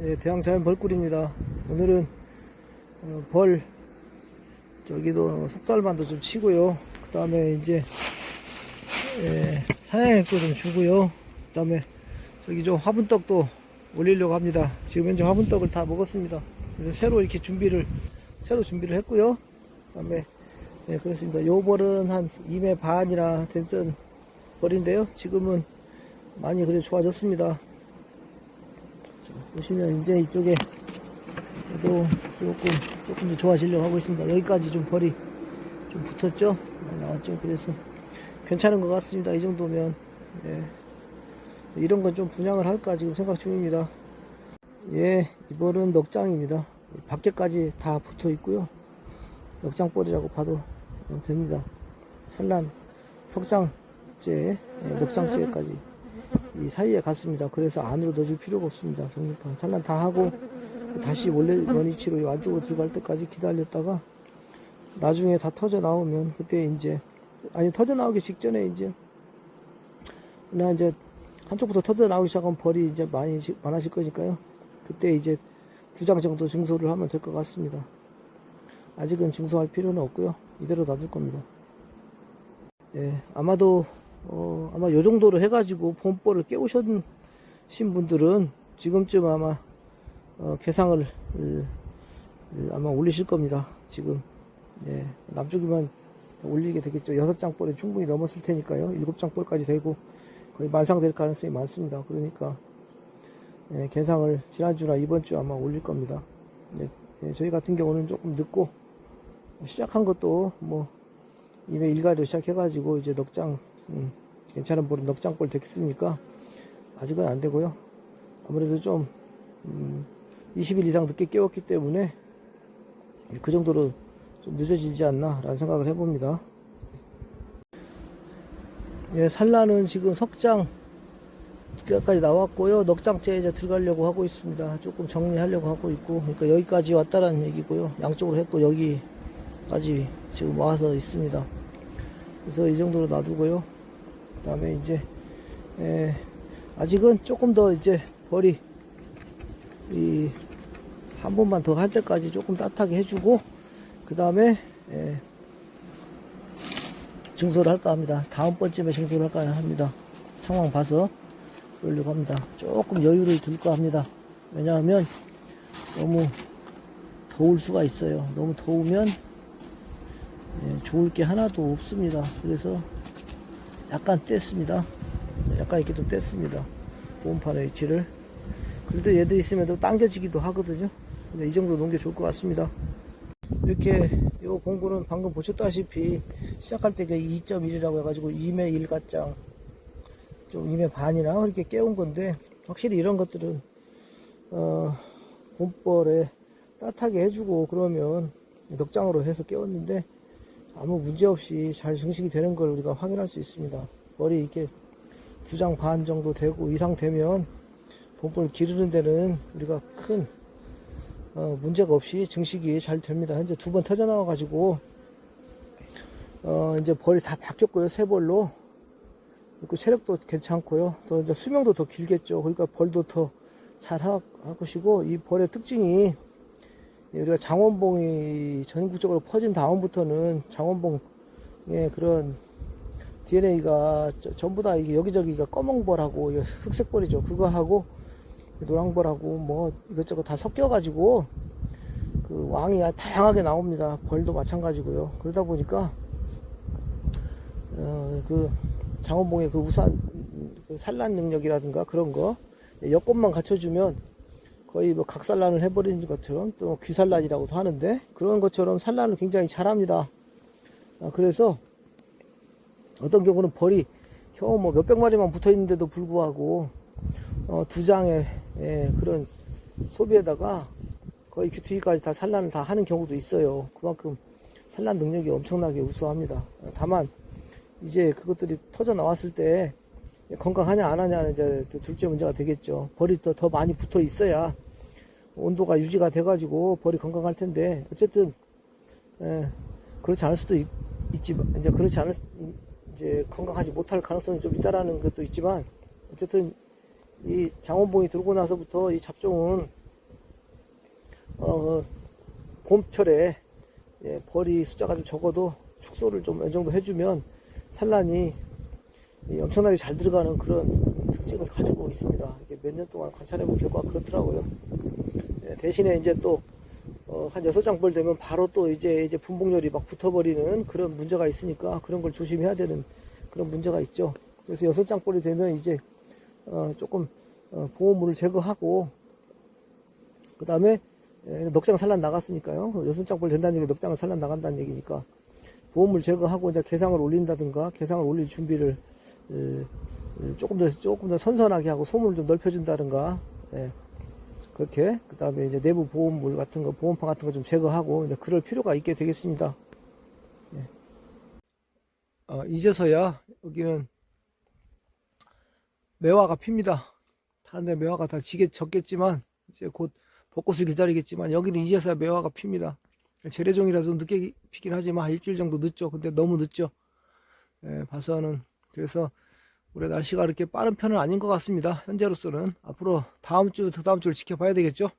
예, 대왕자연 벌꿀입니다. 오늘은 벌 저기도 속살만도 좀 치고요. 그 다음에 이제 사냥액도 좀 주고요. 그 다음에 저기 좀 화분떡도 올리려고 합니다. 지금 현재 화분떡을 다 먹었습니다. 그래서 새로 이렇게 준비를 했고요. 그 다음에 그렇습니다. 요 벌은 한 2매 반이나 됐던 벌인데요. 지금은 많이 그래 좋아졌습니다. 보시면 이제 이쪽에 도 조금 더 좋아지려고 하고 있습니다. 여기까지 좀 벌이 좀 붙었죠? 나왔죠? 그래서 괜찮은 것 같습니다. 이 정도면. 이런 건 좀 분양을 할까 지금 생각 중입니다. 예, 이 벌은 넉장입니다. 밖에까지 다 붙어 있고요. 넉장벌이라고 봐도 됩니다. 산란 석장째, 넉장째까지 이 사이에 갔습니다. 그래서 안으로 넣어줄 필요가 없습니다. 정립판 산란 다 하고 다시 원래 원위치로 안쪽으로 들어갈 때까지 기다렸다가 나중에 다 터져 나오면 그때 이제 터져 나오기 직전에 이제 한쪽부터 터져 나오기 시작하면 벌이 이제 많아질 거니까요. 그때 이제 2장 정도 증소를 하면 될 것 같습니다. 아직은 증소할 필요는 없고요. 이대로 놔둘 겁니다. 예, 아마도 아마 요 정도로 해가지고 봄벌을 깨우신 분들은 지금쯤 아마 개상을 아마 올리실 겁니다. 지금 남쪽이만 올리게 되겠죠. 6장벌이 충분히 넘었을 테니까요. 7장벌까지 되고 거의 만상될 가능성이 많습니다. 그러니까 개상을 지난주나 이번주 아마 올릴 겁니다. 저희 같은 경우는 조금 늦고 시작한 것도 이메 일가리로 시작해가지고 이제 넉장 괜찮은 볼은 넉장볼 됐으니까 아직은 안 되고요. 아무래도 좀 20일 이상 늦게 깨웠기 때문에 그 정도로 좀 늦어지지 않나 라는 생각을 해봅니다. 산란은 지금 석장까지 나왔고요. 넉장째 이제 들어가려고 하고 있습니다. 조금 정리하려고 하고 있고, 그러니까 여기까지 왔다라는 얘기고요. 양쪽으로 했고 여기까지 지금 와서 있습니다. 그래서 이 정도로 놔두고요. 그 다음에 이제 아직은 조금 더 이제 벌이 한 번만 더 할 때까지 조금 따뜻하게 해주고 그 다음에 증소를 할까 합니다. 다음번쯤에 증소를 할까 합니다. 상황 봐서 그러려고 합니다. 조금 여유를 둘까 합니다. 왜냐하면 너무 더울 수가 있어요. 너무 더우면 좋을 게 하나도 없습니다. 그래서 약간 뗐습니다. 약간 이렇게 좀 뗐습니다. 보온판의 위치를. 그래도 얘들 있으면 또 당겨지기도 하거든요. 근데 이 정도 놓은 게 좋을 것 같습니다. 이렇게 요 공구는 방금 보셨다시피 시작할 때 2.1이라고 해가지고 2매 1가짱 좀 2매 반이나 그렇게 깨운 건데 확실히 이런 것들은 봄벌에 따뜻하게 해주고 그러면 넉장으로 해서 깨웠는데 아무 문제 없이 잘 증식이 되는 걸 우리가 확인할 수 있습니다. 벌이 이렇게 2장 반 정도 되고 이상 되면 봄벌 기르는 데는 우리가 큰 문제가 없이 증식이 잘 됩니다. 현재 2번 터져 나와 가지고 이제 벌이 다 바뀌었고요. 새 벌로. 그 체력도 괜찮고요. 또 이제 수명도 더 길겠죠. 그러니까 벌도 더 잘 하시고 이 벌의 특징이 우리가 장원봉이 전국적으로 퍼진 다음부터는 장원봉의 그런 DNA가 전부 다 이게 여기저기가 검은벌하고 흑색벌이죠. 그거하고 노랑벌하고 이것저것 다 섞여가지고 그 왕이 다양하게 나옵니다. 벌도 마찬가지고요. 그러다 보니까 그 장원봉의 그 우수한 그 산란 능력이라든가 그런 거 여건만 갖춰주면 거의 각산란을 해버리는 것처럼 또 귀산란이라고도 하는데 그런 것처럼 산란을 굉장히 잘합니다. 그래서 어떤 경우는 벌이 겨우 몇백 마리만 붙어 있는데도 불구하고 2장의 그런 소비에다가 거의 QT까지 다 산란을 다 하는 경우도 있어요. 그만큼 산란 능력이 엄청나게 우수합니다. 다만 이제 그것들이 터져 나왔을 때 건강하냐 안 하냐는 이제 둘째 문제가 되겠죠. 벌이 더 많이 붙어 있어야 온도가 유지가 돼가지고 벌이 건강할 텐데 어쨌든 그렇지 않을 수도 있지만 이제 그렇지 않을 이제 건강하지 못할 가능성이 좀 있다라는 것도 있지만 어쨌든 이 장원봉이 들고 나서부터 이 잡종은 봄철에 예, 벌이 숫자가 좀 적어도 축소를 좀 어느 정도 해주면 산란이 엄청나게 잘 들어가는 그런 특징을 가지고 있습니다. 이게 몇 년 동안 관찰해본 결과 그렇더라고요. 예, 대신에 이제 또 한 6장벌 되면 바로 또 이제 분봉열이 막 붙어버리는 그런 문제가 있으니까 그런 걸 조심해야 되는 그런 문제가 있죠. 그래서 6장벌이 되면 이제 조금 보호물을 제거하고 그 다음에 넉장 산란 나갔으니까요. 6장벌 된다는 얘기 넉장을 산란 나간다는 얘기니까 보호물 제거하고 이제 개상을 올린다든가 개상을 올릴 준비를 조금 더 선선하게 하고 소문을 좀 넓혀준다든가 예, 그렇게 그 다음에 이제 내부 보호물 같은 거 보온판 같은 거 좀 제거하고 이제 그럴 필요가 있게 되겠습니다. 예. 이제서야 여기는 매화가 핍니다. 다른 데 매화가 다 적겠지만 이제 곧 벚꽃을 기다리겠지만 여기는 이제서야 매화가 핍니다. 재래종이라 좀 늦게 피긴 하지만 한 일주일 정도 늦죠. 근데 너무 늦죠. 예, 봐서는. 그래서 올해 날씨가 그렇게 빠른 편은 아닌 것 같습니다. 현재로서는. 앞으로 다음 주, 다음 주를 지켜봐야 되겠죠.